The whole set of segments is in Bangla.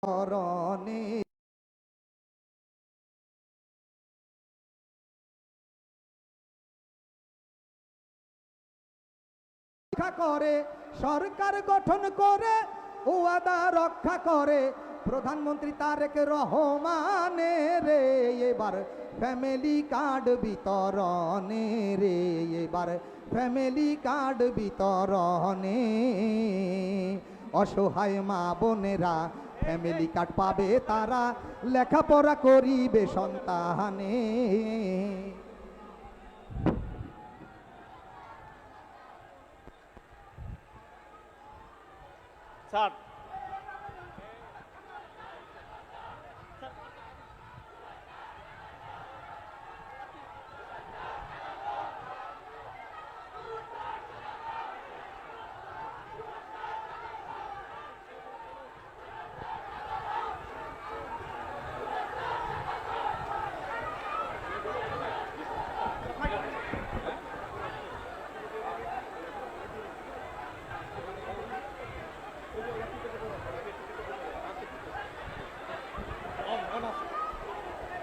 চরণে করে সরকার গঠন করে ওয়াদা রক্ষা করে প্রধানমন্ত্রী তারেক রহমানে রে। এবার ফ্যামিলি কার্ড বিতরণে রে, এবার ফ্যামিলি কার্ড বিতরণে অসহায় মা বোনেরা ফ্যামিলি কার্ড পাবে, তারা লেখাপড়া করিবে সন্তানে। স্যার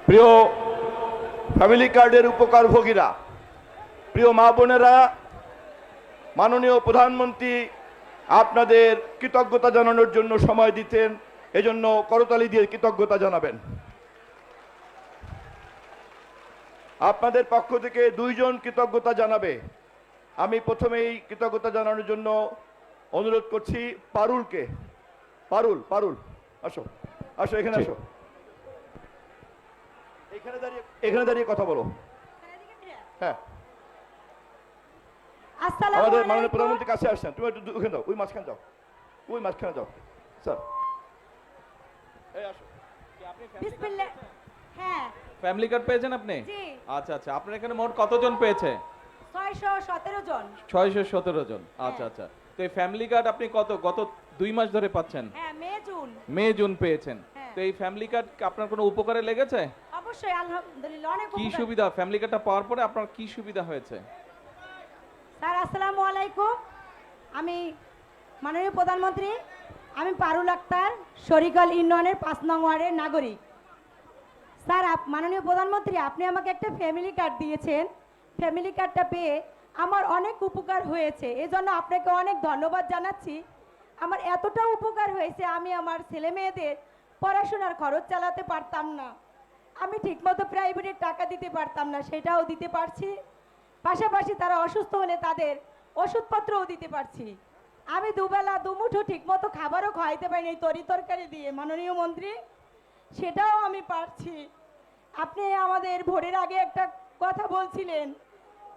প্রিয় ফ্যামিলি কার্ডের উপকারভোগীরা, প্রিয় মা বোনেরা, মাননীয় প্রধানমন্ত্রী আপনাদের কৃতজ্ঞতা জানানোর জন্য সময় দিতেন, এজন্য করতালি দিয়ে কৃতজ্ঞতা জানাবেন। আপনাদের পক্ষ থেকে দুইজন কৃতজ্ঞতা জানাবে। আমি প্রথমেই কৃতজ্ঞতা জানানোর জন্য অনুরোধ করছি পারুলকে। পারুল, পারুল আসো, আসো এখানে আসো, এখানে দাঁড়িয়ে কথা বলো। হ্যাঁ, আমাদের মাননীয় প্রধানমন্ত্রীর কাছে আসছেন, তুমি একটু ওখানে যাও, ওই মাঝখানে যাও, ওই মাঝখানে যাও। স্যার এই আসো। বিসমিল্লাহ। হ্যাঁ, ফ্যামিলি কার্ড পেয়েছেন আপনি? জি। আচ্ছা আচ্ছা, আপনার এখানে মোট কতজন পেয়েছে? 617 জন। 617 জন। আচ্ছা আচ্ছা, তো এই ফ্যামিলি কার্ড আপনি গত 2 মাস ধরে পাচ্ছেন? হ্যাঁ, মে জুন পেয়েছেন। হ্যাঁ। তো এই ফ্যামিলি কার্ড আপনার কোনো উপকারে লেগেছে? অবশ্যই, আলহামদুলিল্লাহ অনেক কি উপকার। সুবিধা, ফ্যামিলি কার্ডটা পাওয়ার পরে আপনার কি সুবিধা হয়েছে? স্যার আসসালামু আলাইকুম, আমি মাননীয় প্রধানমন্ত্রী, আমি পারুল আক্তার, শরিকাল ইউনিয়নের 5 নং ওয়ার্ডের নাগরিক। স্যার মাননীয় প্রধানমন্ত্রী, আপনি আমাকে একটা ফ্যামিলি কার্ড দিয়েছেন। ফ্যামিলি কার্ডটা পেয়ে আমার অনেক উপকার হয়েছে, এজন্য আপনাকে অনেক ধন্যবাদ জানাচ্ছি। আমার এতটা উপকার হয়েছে, আমি আমার ছেলে মেয়েদের পড়াশোনার খরচ চালাতে পারতাম না, আমি ঠিকমতো প্রাইভেটের টাকা দিতে পারতাম না, সেটাও দিতে পারছি। পাশাপাশি তারা অসুস্থ হলে তাদের ওষুধপত্রও দিতে পারছি। আমি দুবেলা দুমুঠো ঠিকমতো খাবারও খাওয়াইতে পারিনি তরি তরকারি দিয়ে, মাননীয় মন্ত্রী, সেটাও আমি পারছি। আপনি আমাদের ভোটের আগে একটা কথা বলছিলেন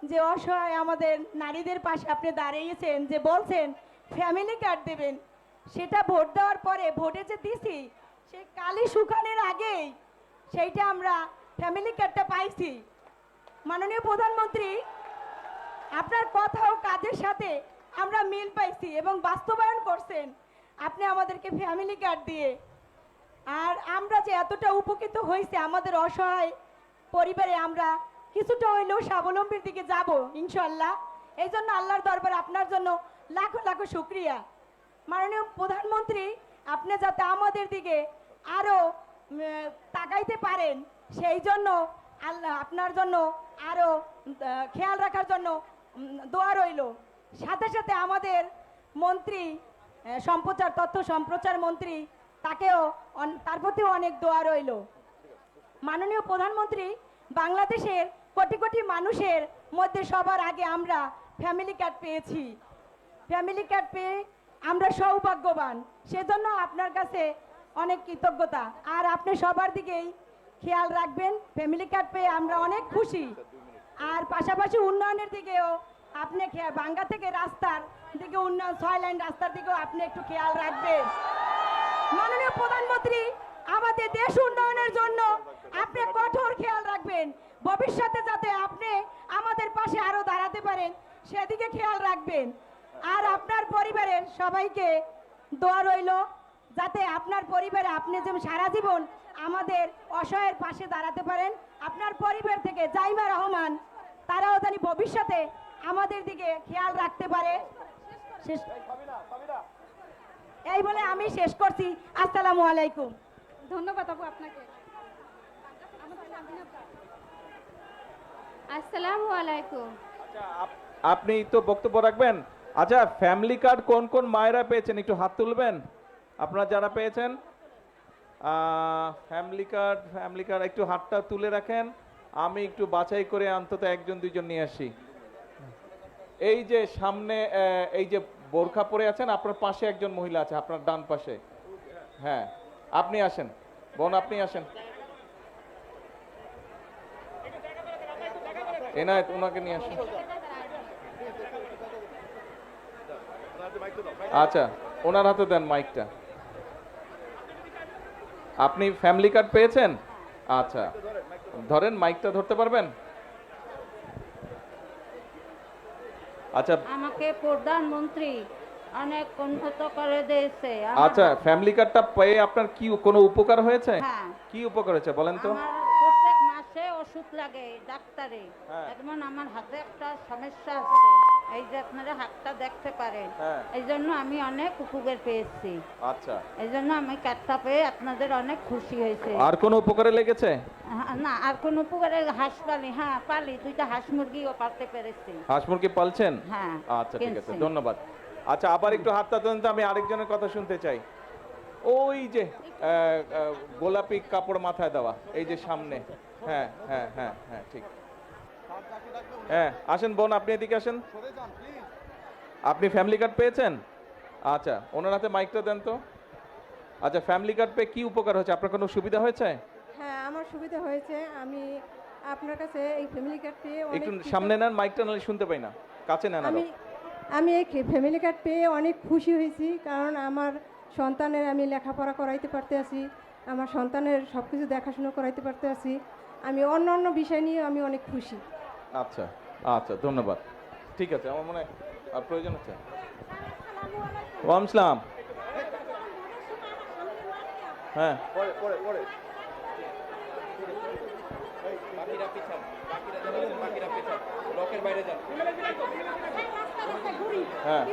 যে অসহায় আমাদের নারীদের পাশে আপনি দাঁড়িয়েছেন, যে বলছেন ফ্যামিলি কার্ড দেবেন, সেটা ভোট দেওয়ার পরে ভোটে যে দিছি সেই কালি শুকানোর আগেই সেইটা আমরা ফ্যামিলি কার্ডটা পাইছি। মাননীয় প্রধানমন্ত্রী, আপনার কথা ও কাজের সাথে আমরা মিল পাইছি এবং বাস্তবায়ন করছেন আপনি আমাদেরকে ফ্যামিলি কার্ড দিয়ে। আর আমরা যে এতটা উপকৃত হয়েছে, আমাদের অসহায় পরিবারে আমরা কিছুটা হইলেও স্বাবলম্বীর দিকে যাব ইনশাল্লাহ। এই জন্য আল্লাহর দরবারে আপনার জন্য লাখো লাখো শুক্রিয়া। মাননীয় প্রধানমন্ত্রী, আপনি যাতে আমাদের দিকে আরও তাকাইতে পারেন, সেই জন্য আল্লাহ আপনার জন্য আরও খেয়াল রাখার জন্য দোয়া রইল। সাথে সাথে আমাদের মন্ত্রী তথ্য সম্প্রচার মন্ত্রী, তার প্রতিও অনেক দোয়া রইল। মাননীয় প্রধানমন্ত্রী, বাংলাদেশের কোটি কোটি মানুষের মধ্যে সবার আগে আমরা ফ্যামিলি কার্ড পেয়েছি। ফ্যামিলি কার্ড পেয়ে আমরা সৌভাগ্যবান, সেজন্য আপনার কাছে অনেক কৃতজ্ঞতা। আর আপনি সবার দিকেই খেয়াল রাখবেন, ফ্যামিলি কার্ড পেয়ে আমরা অনেক খুশি। আর পাশাপাশি উন্নয়নের দিকেও আপনি বাঙ্গা থেকে রাস্তার দিকে উন্নয়ন, 6 লাইন রাস্তার দিকেও আপনি একটু খেয়াল রাখবেন। মাননীয় প্রধানমন্ত্রী, আমাদের দেশ উন্নয়নের জন্য আপনি কঠোর খেয়াল রাখবেন, ভবিষ্যতে যাতে আপনি আমাদের পাশে আরো দাঁড়াতে পারেন সেদিকে খেয়াল রাখবেন। আর আপনার পরিবারের সবাইকে দোয়া রইল, যাতে আপনার পরিবারে আপনি যে সারা জীবন আমাদের অসহায়ের পাশে দাঁড়াতে পারেন। আপনার পরিবার থেকে জাইমা রহমান, তারাও জানি ভবিষ্যতে আমাদের দিকে খেয়াল রাখতে পারে। এই বলে আমি শেষ করছি। আসসালামু আলাইকুম। ধন্যবাদ আপু আপনাকে। আসসালামু আলাইকুম। আচ্ছা, আপনি তো বক্তব্য রাখবেন। আচ্ছা, ফ্যামিলি কার্ড কোন কোন মায়েরা পেয়েছেন একটু হাত তুলবেন, আপনারা যারা পেয়েছেন। ফ্যামিলি কার্ড একটু হাতটা তুলে রাখেন, আমি একটু বাছাই করে অন্তত একজন দুইজন নিয়ে আসি। এই যে সামনে এই যে বোরখা পরে আছেন, আপনার পাশে একজন মহিলা আছে, আপনার ডান পাশে। হ্যাঁ, আপনি আসেন বোন, আপনি আসেন। এনায়েত, ওনাকে নিয়ে আসেন। আচ্ছা, ওনার হাতে দেন মাইকটা। আপনি ফ্যামিলি কার্ড পেয়েছেন? আচ্ছা, ধরেন, মাইকটা ধরতে পারবেন? আচ্ছা আমাকে প্রধানমন্ত্রী অনেক উন্নত করে দিয়েছে। আচ্ছা, ফ্যামিলি কার্ডটা পেয়ে আপনার কি কোনো উপকার হয়েছে? হ্যাঁ। কি উপকার হয়েছে বলেন তো? আমার প্রত্যেক মাসে ওষুধ লাগে ডাক্তারে। হ্যাঁ। যেমন আমার হাতে একটা সমস্যা আছে, এই যে আপনারা হাতটা দেখতে পারেন। হ্যাঁ। এই জন্য আমি অনেক উপকার পেয়েছি। আচ্ছা, এই জন্য আমি কার্ডটা পেয়ে আপনাদের অনেক খুশি হয়েছে। আর কোনো উপকারে লেগেছে? না, আর কোন উপকারে হাঁস পালি, হ্যাঁ পালি, 2টা হাঁস মুরগিও পালতে পেরেছি। হাঁস মুরগি পালছেন? হ্যাঁ, আচ্ছা, ঠিক আছে, কিনছি। ধন্যবাদ। আচ্ছা, আবার একটু হাতটা তুলেন তো, আমি আরেকজনের কথা শুনতে চাই। ওই যে গোলাপি কাপড় মাথায় দেওয়া, এই যে সামনে। হ্যাঁ হ্যাঁ হ্যাঁ হ্যাঁ, ঠিক। হ্যাঁ, আসেন বোন, আপনি এদিকে আসেন। আপনি ফ্যামিলি কার্ড পেয়েছেন? আচ্ছা, ওনার হাতে মাইকটা দেন তো। আচ্ছা, ফ্যামিলি কার্ড পেয়ে কি উপকার হয়েছে? আপনার কোনো সুবিধা হয়েছে? হ্যাঁ, আমার সুবিধা হয়েছে। আমি আপনার কাছে এই ফ্যামিলি কার্ড পেয়ে একটু অনেক সামনে নেন মাইকটা, নাহলে শুনতে পাই না, কাছে নেন আরো। আমি এই ফ্যামিলি কার্ড পেয়ে অনেক খুশি হয়েছি, কারণ আমার সন্তানের আমি লেখাপড়া করাইতে পারতে আছি, আমার সন্তানের সব কিছু দেখাশোনা করাইতে পারতে আছি। আমি অন্য অন্য বিষয় নিয়ে আমি অনেক খুশি। আচ্ছা আচ্ছা, ধন্যবাদ। ঠিক আছে, আমার মনে হয় আর প্রয়োজন আছে। ওয়ালাইকুম আসসালাম। হ্যাঁ, পরে পরে পরে হ্যাঁ,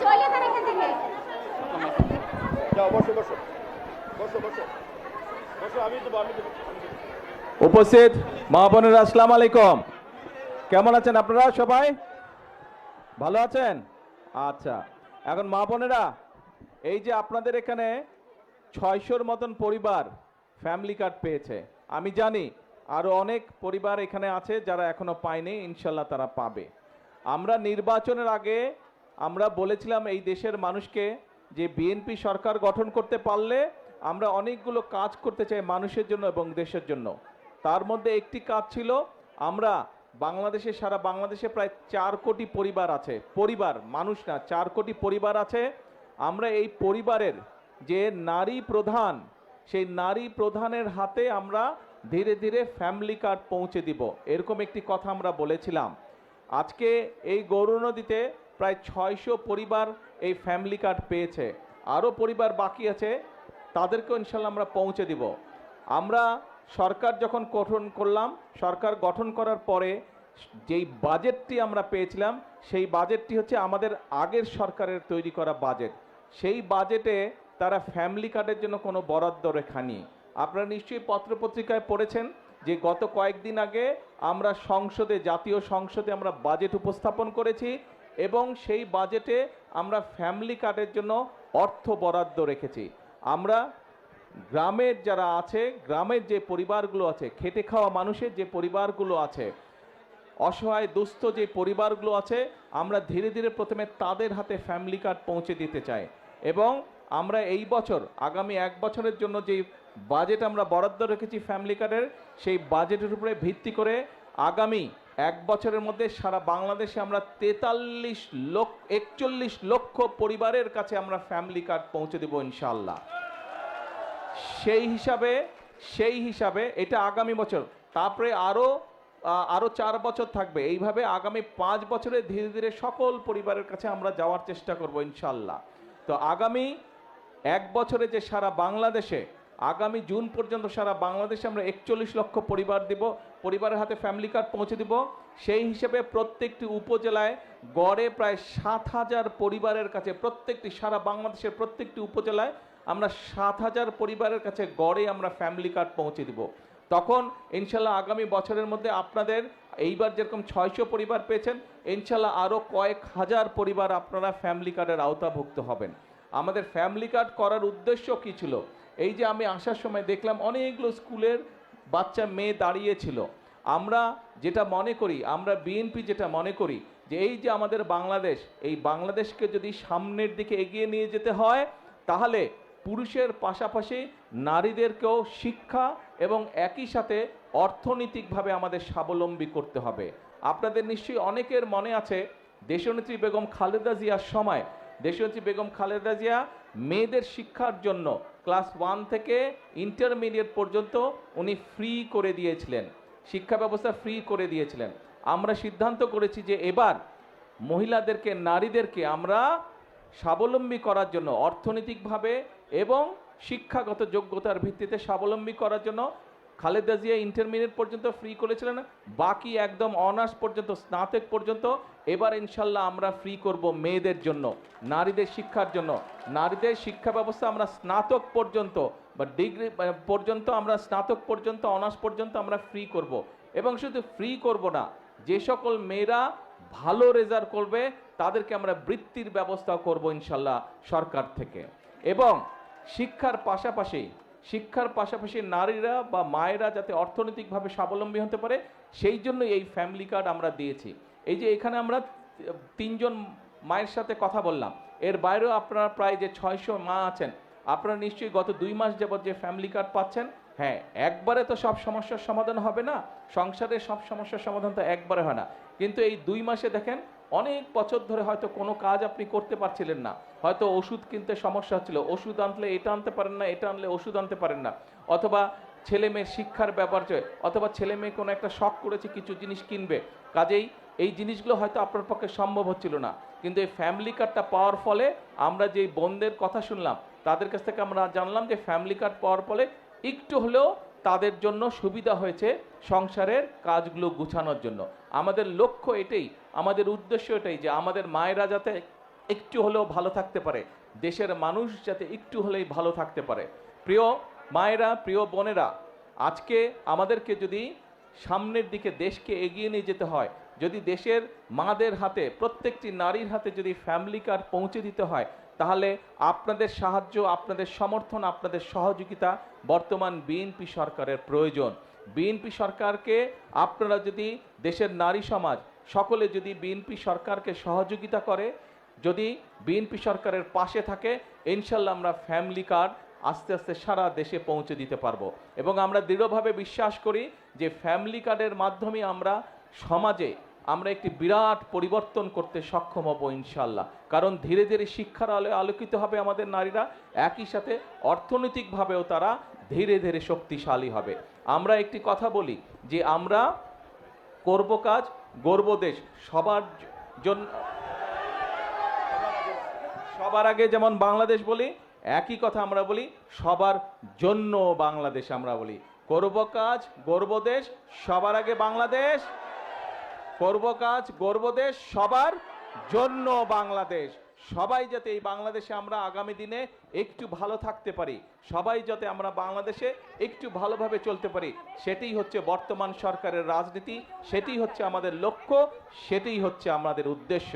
চলে যান এখান থেকে। যাও, বসো বসো বসো বসো বসো, আমি দেবো আমি দেবো। উপস্থিত মা বোনেরা, আসসালামু আলাইকুম। কেমন আছেন আপনারা সবাই? ভালো আছেন? আচ্ছা, এখন মা বোনেরা, এই যে আপনাদের এখানে 600-র মতন পরিবার ফ্যামিলি কার্ড পেয়েছে। আমি জানি আরো অনেক পরিবার এখানে আছে যারা এখনো পায়নি, ইনশাল্লাহ তারা পাবে। আমরা নির্বাচনের আগে আমরা বলেছিলাম এই দেশের মানুষকে যে বিএনপি সরকার গঠন করতে পারলে আমরা অনেকগুলো কাজ করতে চাই মানুষের জন্য এবং দেশের জন্য। তার মধ্যে একটি কাজ ছিল, আমরা বাংলাদেশে, সারা বাংলাদেশে প্রায় 4 কোটি পরিবার আছে, পরিবার মানুষ না, 4 কোটি পরিবার আছে। আমরা এই পরিবারের যে নারী প্রধান, সেই নারী প্রধানের হাতে আমরা ধীরে ধীরে ফ্যামিলি কার্ড পৌঁছে দিব, এরকম একটি কথা আমরা বলেছিলাম। আজকে এই গৌরনদীতে প্রায় 600 পরিবার এই ফ্যামিলি কার্ড পেয়েছে। আরও পরিবার বাকি আছে, তাদেরকেও ইনশাল্লাহ আমরা পৌঁছে দিব। আমরা সরকার যখন গঠন করলাম, সরকার গঠন করার পরে যেই বাজেটটি আমরা পেয়েছিলাম, সেই বাজেটটি হচ্ছে আমাদের আগের সরকারের তৈরি করা বাজেট। সেই বাজেটে তারা ফ্যামিলি কার্ডের জন্য কোনো বরাদ্দ রেখা নেই। আপনারা নিশ্চয়ই পত্রপত্রিকায় পড়েছেন যে গত কয়েকদিন আগে আমরা সংসদে, জাতীয় সংসদে আমরা বাজেট উপস্থাপন করেছি এবং সেই বাজেটে আমরা ফ্যামিলি কার্ডের জন্য অর্থ বরাদ্দ রেখেছি। আমরা গ্রামের যারা আছে, গ্রামের যে পরিবারগুলো আছে, খেটে খাওয়া মানুষের যে পরিবারগুলো আছে, অসহায় দুস্থ যে পরিবারগুলো আছে, আমরা ধীরে ধীরে প্রথমে তাদের হাতে ফ্যামিলি কার্ড পৌঁছে দিতে চাই। এবং আমরা এই বছর, আগামী 1 বছরের জন্য যে বাজেট আমরা বরাদ্দ রেখেছি ফ্যামিলি কার্ডের, সেই বাজেটের উপরে ভিত্তি করে আগামী 1 বছরের মধ্যে সারা বাংলাদেশে আমরা 41 লক্ষ পরিবারের কাছে আমরা ফ্যামিলি কার্ড পৌঁছে দেব ইনশাআল্লাহ। সেই হিসাবে এটা আগামী বছর, তারপরে আরও আরো 4 বছর থাকবে, এইভাবে আগামী 5 বছরে ধীরে ধীরে সকল পরিবারের কাছে আমরা যাওয়ার চেষ্টা করব ইনশাল্লাহ। তো আগামী 1 বছরে যে সারা বাংলাদেশে আগামী জুন পর্যন্ত সারা বাংলাদেশে আমরা 41 লক্ষ পরিবার দিব, পরিবারের হাতে ফ্যামিলি কার্ড পৌঁছে দিব। সেই হিসেবে প্রত্যেকটি উপজেলায় গড়ে প্রায় 7,000 পরিবারের কাছে, প্রত্যেকটি সারা বাংলাদেশের প্রত্যেকটি উপজেলায় আমরা 7,000 পরিবারের কাছে গড়ে আমরা ফ্যামিলি কার্ড পৌঁছে দিব। তখন ইনশাল্লাহ আগামী বছরের মধ্যে আপনাদের এইবার যেরকম 600 পরিবার পেয়েছেন, ইনশাল্লাহ আরও কয়েক হাজার পরিবার আপনারা ফ্যামিলি কার্ডের আওতাভুক্ত হবেন। আমাদের ফ্যামিলি কার্ড করার উদ্দেশ্য কী ছিল? এই যে আমি আসার সময় দেখলাম অনেকগুলো স্কুলের বাচ্চা মেয়ে দাঁড়িয়েছিল। আমরা যেটা মনে করি, আমরা বিএনপি যেটা মনে করি যে এই যে আমাদের বাংলাদেশ, এই বাংলাদেশকে যদি সামনের দিকে এগিয়ে নিয়ে যেতে হয় তাহলে পুরুষের পাশাপাশি নারীদেরকেও শিক্ষা এবং একই সাথে অর্থনৈতিকভাবে আমাদের স্বাবলম্বী করতে হবে। আপনাদের নিশ্চয়ই অনেকের মনে আছে দেশনেত্রী বেগম খালেদা জিয়ার সময় দেশনেত্রী বেগম খালেদা জিয়া মেয়েদের শিক্ষার জন্য ক্লাস 1 থেকে ইন্টারমিডিয়েট পর্যন্ত উনি ফ্রি করে দিয়েছিলেন, শিক্ষা ব্যবস্থা ফ্রি করে দিয়েছিলেন। আমরা সিদ্ধান্ত করেছি যে এবার মহিলাদেরকে, নারীদেরকে আমরা স্বাবলম্বী করার জন্য অর্থনৈতিকভাবে এবং শিক্ষাগত যোগ্যতার ভিত্তিতে স্বাবলম্বী করার জন্য খালেদা জিয়া ইন্টারমিডিয়েট পর্যন্ত ফ্রি করেছিলেন, বাকি একদম অনার্স পর্যন্ত, স্নাতক পর্যন্ত এবার ইনশাল্লাহ আমরা ফ্রি করব মেয়েদের জন্য, নারীদের শিক্ষার জন্য। নারীদের শিক্ষা ব্যবস্থা আমরা স্নাতক পর্যন্ত বা ডিগ্রি পর্যন্ত, আমরা স্নাতক পর্যন্ত, অনার্স পর্যন্ত আমরা ফ্রি করব। এবং শুধু ফ্রি করব না, যে সকল মেয়েরা ভালো রেজাল্ট করবে তাদেরকে আমরা বৃত্তির ব্যবস্থা করব ইনশাল্লাহ সরকার থেকে। এবং শিক্ষার পাশাপাশি নারীরা বা মায়েরা যাতে অর্থনৈতিকভাবে স্বাবলম্বী হতে পারে সেই জন্য এই ফ্যামিলি কার্ড আমরা দিয়েছি। এই যে এখানে আমরা 3 জন মায়ের সাথে কথা বললাম, এর বাইরেও আপনারা প্রায় যে 600 মা আছেন, আপনারা নিশ্চয়ই গত 2 মাস যাবত যে ফ্যামিলি কার্ড পাচ্ছেন। হ্যাঁ, একবারে তো সব সমস্যার সমাধান হবে না, সংসারের সব সমস্যার সমাধান তো একবারে হয় না, কিন্তু এই 2 মাসে দেখেন অনেক বছর ধরে হয়তো কোনো কাজ আপনি করতে পারছিলেন না, হয়তো ওষুধ কিনতে সমস্যা হচ্ছিল, ওষুধ আনলে এটা আনতে পারেন না, এটা আনলে ওষুধ আনতে পারেন না, অথবা ছেলে মেয়ের শিক্ষার ব্যাপার, অথবা ছেলে মেয়ে কোনো একটা শখ করেছে কিছু জিনিস কিনবে, কাজেই এই জিনিসগুলো হয়তো আপনার পক্ষে সম্ভব হচ্ছিল না। কিন্তু এই ফ্যামিলি কার্ডটা পাওয়ার ফলে আমরা যেই বোনদের কথা শুনলাম তাদের কাছ থেকে আমরা জানলাম যে ফ্যামিলি কার্ড পাওয়ার ফলে একটু হলেও তাদের জন্য সুবিধা হয়েছে সংসারের কাজগুলো গুছানোর জন্য। আমাদের লক্ষ্য এটাই, আমাদের উদ্দেশ্য এটাই যে আমাদের মায়েরা যাতে একটু হলেও ভালো থাকতে পারে, দেশের মানুষ যাতে একটু হলেই ভালো থাকতে পারে। প্রিয় মায়েরা, প্রিয় বোনেরা, আজকে আমাদেরকে যদি সামনের দিকে দেশকে এগিয়ে নিয়ে যেতে হয়, যদি দেশের মাদের হাতে, প্রত্যেকটি নারীর হাতে যদি ফ্যামিলি কার্ড পৌঁছে দিতে হয়, তাহলে আপনাদের সাহায্য, আপনাদের সমর্থন, আপনাদের সহযোগিতা বর্তমান বিএনপি সরকারের প্রয়োজন। বিএনপি সরকারকে আপনারা যদি, দেশের নারী সমাজ সকলে যদি বিএনপি সরকারকে সহযোগিতা করে, যদি বিএনপি সরকারের পাশে থাকে, ইনশাল্লাহ আমরা ফ্যামিলি কার্ড আস্তে আস্তে সারা দেশে পৌঁছে দিতে পারবো। এবং আমরা দৃঢ়ভাবে বিশ্বাস করি যে ফ্যামিলি কার্ডের মাধ্যমে আমরা সমাজে আমরা একটি বিরাট পরিবর্তন করতে সক্ষম হব ইনশাল্লাহ। কারণ ধীরে ধীরে শিক্ষার আলোয় আলোকিত হবে আমাদের নারীরা, একই সাথে অর্থনৈতিকভাবেও তারা ধীরে ধীরে শক্তিশালী হবে। আমরা একটি কথা বলি যে আমরা করব কাজ, গর্ব দেশ, সবার জন্য, সবার আগে যেমন বাংলাদেশ বলি, একই কথা আমরা বলি সবার জন্য বাংলাদেশ। আমরা বলি করব কাজ, গর্ব দেশ, সবার আগে বাংলাদেশ, করব কাজ, গর্ব দেশ, সবার জন্য বাংলাদেশ। সবাই যাতে এই বাংলাদেশে আমরা আগামী দিনে একটু ভালো থাকতে পারি, সবাই যাতে আমরা বাংলাদেশে একটু ভালোভাবে চলতে পারি, সেটাই হচ্ছে বর্তমান সরকারের রাজনীতি, সেটাই হচ্ছে আমাদের লক্ষ্য, সেটাই হচ্ছে আমাদের উদ্দেশ্য।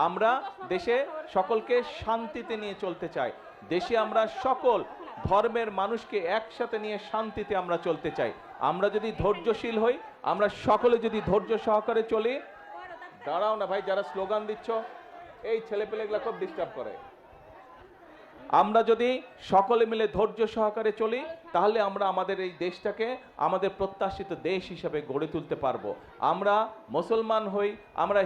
আমরা দেশে সকলকে শান্তিতে নিয়ে চলতে চাই, দেশে আমরা সকল ধর্মের মানুষকে একসাথে নিয়ে শান্তিতে আমরা চলতে চাই। আমরা যদি ধৈর্যশীল হই, আমরা সকলে যদি ধৈর্য সহকারে চলি। দাঁড়াও না ভাই, যারা স্লোগান দিচ্ছ, এই ছেলেপেলেগুলা খুব ডিস্টার্ব করে। আমরা যদি সকলে মিলে ধৈর্য সহকারে চলি তাহলে আমরা আমাদের এই দেশটাকে আমাদের প্রত্যাশিত দেশ হিসেবে গড়ে তুলতে পারবো। আমরা মুসলমান হই, আমরা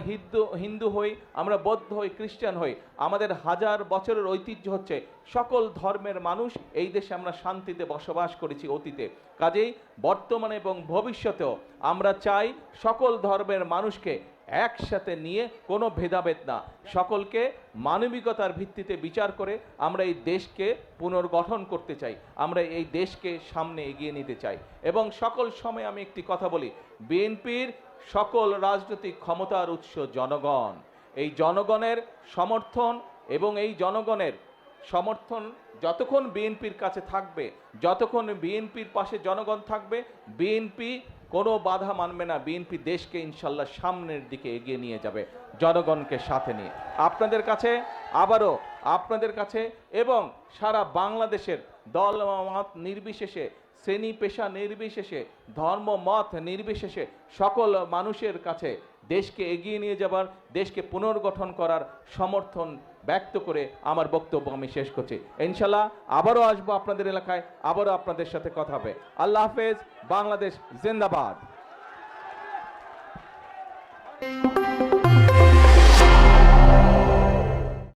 হিন্দু হই, আমরা বৌদ্ধ হই, খ্রিস্টান হই, আমাদের হাজার বছরের ঐতিহ্য হচ্ছে সকল ধর্মের মানুষ এই দেশে আমরা শান্তিতে বসবাস করেছি অতীতে। কাজেই বর্তমানে এবং ভবিষ্যতেও আমরা চাই সকল ধর্মের মানুষকে একসাথে নিয়ে কোনো ভেদাভেদ না, সকলকে মানবিকতার ভিত্তিতে বিচার করে আমরা এই দেশকে পুনর্গঠন করতে চাই, আমরা এই দেশকে সামনে এগিয়ে নিতে চাই। এবং সকল সময় আমি একটি কথা বলি, বিএনপির সকল রাজনৈতিক ক্ষমতার উৎস জনগণ। এই জনগণের সমর্থন এবং এই জনগণের সমর্থন যতক্ষণ বিএনপির কাছে থাকবে, যতক্ষণ বিএনপির পাশে জনগণ থাকবে, বিএনপি কোনো বাধা মানবে না। বিএনপি দেশকে ইনশাল্লাহ সামনের দিকে এগিয়ে নিয়ে যাবে জনগণকে সাথে নিয়ে। আপনাদের কাছে আবারও আপনাদের কাছে এবং সারা বাংলাদেশের দল মত নির্বিশেষে, শ্রেণী পেশা নির্বিশেষে, ধর্ম মত নির্বিশেষে সকল মানুষের কাছে দেশকে এগিয়ে নিয়ে যাবার, দেশকে পুনর্গঠন করার সমর্থন ব্যক্ত করে আমার বক্তব্য আমি শেষ করছি। ইনশাল্লাহ আবারও আসবো আপনাদের এলাকায়, আবারও আপনাদের সাথে কথা হবে। আল্লাহ হাফেজ। বাংলাদেশ জিন্দাবাদ।